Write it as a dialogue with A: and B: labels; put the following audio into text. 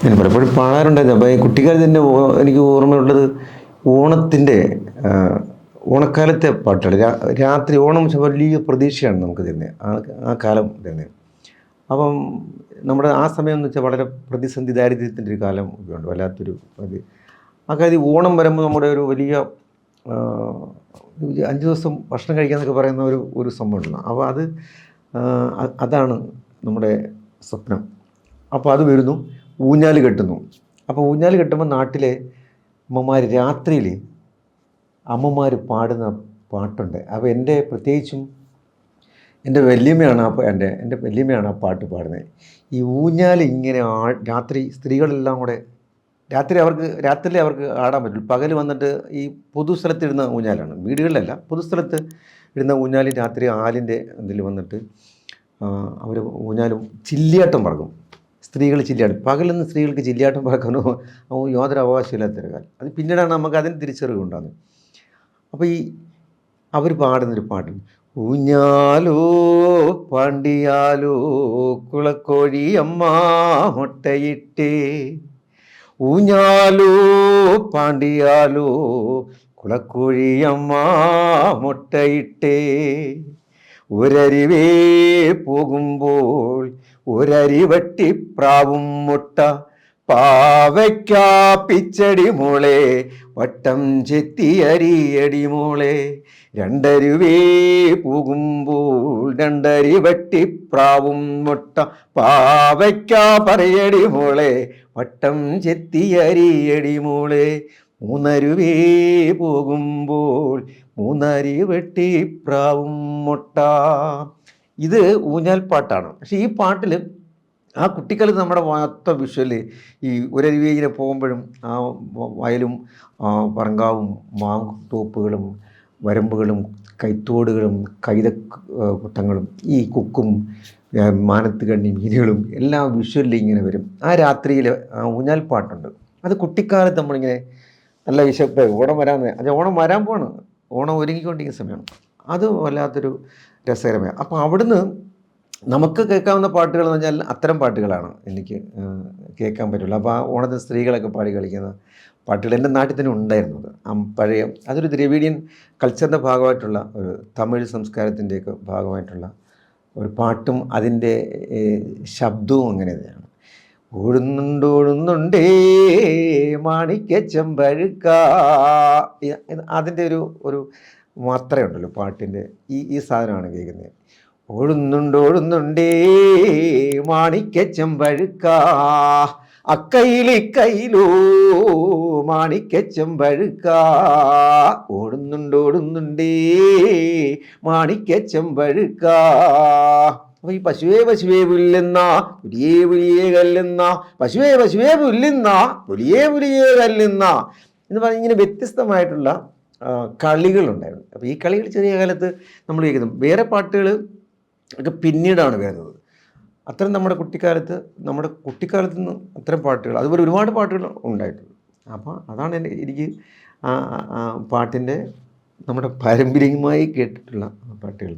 A: ഞാൻ പലപ്പോഴും പാടാറുണ്ടായിരുന്നു. അപ്പോൾ ഈ കുട്ടിക്കാലത്ത് തന്നെ എനിക്ക് ഓർമ്മയുള്ളത് ഓണത്തിൻ്റെ ഓണക്കാലത്തെ പാട്ടുകൾ. രാത്രി ഓണം വലിയ പ്രതീക്ഷയാണ് നമുക്ക് തരുന്നത്, ആ കാലം തന്നെ. അപ്പം നമ്മുടെ ആ സമയം എന്ന് വെച്ചാൽ വളരെ പ്രതിസന്ധി, ദാരിദ്ര്യത്തിൻ്റെ ഒരു കാലം ഒക്കെ ഉണ്ട്, വല്ലാത്തൊരു അത്. ആ കാര്യം ഓണം വരുമ്പോൾ നമ്മുടെ ഒരു വലിയ 5 ദിവസം ഭക്ഷണം കഴിക്കാമെന്നൊക്കെ പറയുന്ന ഒരു സംഭവം ഉണ്ടല്ലോ. അപ്പോൾ അതാണ് നമ്മുടെ സ്വപ്നം. അപ്പോൾ അത് വരുന്നു, ഊഞ്ഞാൽ കെട്ടുന്നു. അപ്പോൾ ഊഞ്ഞാൽ കെട്ടുമ്പോൾ നാട്ടിലെ അമ്മമാർ രാത്രിയിൽ അമ്മമാർ പാടുന്ന പാട്ടുണ്ട്. അപ്പോൾ പ്രത്യേകിച്ചും എൻ്റെ വല്യമ്മയാണ് എൻ്റെ വല്യമ്മയാണ് ആ പാട്ട് പാടുന്നത്. ഈ ഊഞ്ഞാൽ ഇങ്ങനെ രാത്രി സ്ത്രീകളെല്ലാം കൂടെ രാത്രി അവർക്ക് ആടാൻ പറ്റില്ല. പകൽ വന്നിട്ട് ഈ പൊതുസ്ഥലത്തിടുന്ന ഊഞ്ഞാലാണ്, വീടുകളിലല്ല, പൊതുസ്ഥലത്ത് ഇടുന്ന ഊഞ്ഞാൽ രാത്രി ആലിൻ്റെ ഇതിൽ വന്നിട്ട് അവർ ഊഞ്ഞാലും ചില്ലിയാട്ടം പറക്കും. സ്ത്രീകൾ ചില്ലിയാട്ടം, പകലൊന്നും സ്ത്രീകൾക്ക് ചില്ലിയാട്ടം പറക്കാനോ യാതൊരു അവകാശമില്ലാത്തൊരു കാലം. അത് പിന്നീടാണ് നമുക്ക് അതിന് തിരിച്ചറിവുണ്ടാകുന്നത്. അപ്പോൾ അവർ പാടുന്നൊരു പാട്ടുണ്ട്, ഊഞ്ഞാലോ പാണ്ടിയാലോ കുളക്കോഴി അമ്മ മുട്ടയിട്ടേ, ഊഞ്ഞാലോ പാണ്ടിയാലോ കുളക്കോഴി അമ്മ മുട്ടയിട്ടേ, ഒരരിവേ പോകുമ്പോൾ ഒരരിവട്ടിപ്രാവും മുട്ട, പാവയ്ക്കാ പിച്ചടി മോളെ വട്ടം ചെത്തിയരിയടി മോളെ, രണ്ടരുവേ പോകുമ്പോൾ രണ്ടരിവട്ടിപ്രാവും മുട്ട, പാവയ്ക്കാ പറയടി മോളെ വട്ടം ചെത്തിയരിയടി മോളെ, മൂന്നരുവേ പോകുമ്പോൾ മൂന്നരിവട്ടിപ്രാവും മുട്ട. ഇത് ഊഞ്ഞാൽ പാട്ടാണ്. പക്ഷേ ഈ പാട്ടിൽ ആ കുട്ടിക്കാലത്ത് നമ്മുടെ മൊത്തം വിഷ്വല് ഈ ഒരരുവി ഇങ്ങനെ പോകുമ്പോഴും ആ വയലും പറങ്കാവും മാന്തോപ്പുകളും വരമ്പുകളും കൈത്തോടുകളും കൈതക്കുട്ടങ്ങളും ഈ കൊക്കും മാനത്ത് കണ്ണി മീനുകളും എല്ലാം വിഷ്വലിൽ ഇങ്ങനെ വരും. ആ രാത്രിയിൽ ആ ഊഞ്ഞാൽ പാട്ടുണ്ട്. അത് കുട്ടിക്കാലത്ത് നമ്മളിങ്ങനെ നല്ല വിശപ്പ്, ഓണം ഓണം വരാൻ പോവാണ്, ഓണം ഒരുങ്ങിക്കൊണ്ടിരിക്കുന്ന സമയമാണ്. അത് വല്ലാത്തൊരു രസകരമായ. അപ്പോൾ അവിടുന്ന് നമുക്ക് കേൾക്കാവുന്ന പാട്ടുകൾ എന്ന് പറഞ്ഞാൽ അത്തരം പാട്ടുകളാണ് എനിക്ക് കേൾക്കാൻ പറ്റുള്ളൂ. അപ്പോൾ ആ ഓണത്തിന് സ്ത്രീകളൊക്കെ പാടി കളിക്കുന്ന പാട്ടുകൾ എൻ്റെ നാട്ടിൽ തന്നെ ഉണ്ടായിരുന്നത്. പഴയ അതൊരു ദ്രവിഡിയൻ കൾച്ചറിൻ്റെ ഭാഗമായിട്ടുള്ള ഒരു തമിഴ് സംസ്കാരത്തിൻ്റെയൊക്കെ ഭാഗമായിട്ടുള്ള ഒരു പാട്ടും അതിൻ്റെ ശബ്ദവും അങ്ങനെ തന്നെയാണ്. ഓടുന്നുണ്ടോടുന്നുണ്ടേ മാണിക്യച്ചെമ്പഴുക്ക, അതിൻ്റെ ഒരു മാത്രയുണ്ടല്ലോ പാട്ടിൻ്റെ, ഈ സാധനമാണ് കേൾക്കുന്നത്. ഓടുന്നുണ്ടോടുന്നുണ്ടേ മാണിക്യച്ചെമ്പഴുക്ക, അക്കയിലിക്കയിലോ മാണിക്യച്ചെമ്പഴുക്ക, ഓടുന്നുണ്ടോടുന്നുണ്ടേ മാണിക്യച്ചെമ്പഴുക്ക. അപ്പോൾ ഈ പശുവേ പശുവേ പുല്ലുന്ന പുലിയേ പുലിയേ കല്ലുന്ന, പശുവേ പശുവേ പുല്ലുന്ന പുലിയേ പുലിയേ കല്ലുന്ന എന്ന് പറഞ്ഞ് ഇങ്ങനെ വ്യത്യസ്തമായിട്ടുള്ള കളികളുണ്ടായിരുന്നു. അപ്പോൾ ഈ കളികൾ ചെറിയ കാലത്ത് നമ്മൾ കേൾക്കുന്നു. വേറെ പാട്ടുകൾ ഒക്കെ പിന്നീടാണ് വരുന്നത്. അത്തരം നമ്മുടെ കുട്ടിക്കാലത്ത് നിന്ന് അത്തരം പാട്ടുകൾ, അതുപോലെ ഒരുപാട് പാട്ടുകൾ ഉണ്ടായിട്ടുണ്ട്. അപ്പോൾ അതാണ് എനിക്ക് പാട്ടിൻ്റെ നമ്മുടെ പാരമ്പര്യമായി കേട്ടിട്ടുള്ള പാട്ടുകൾ.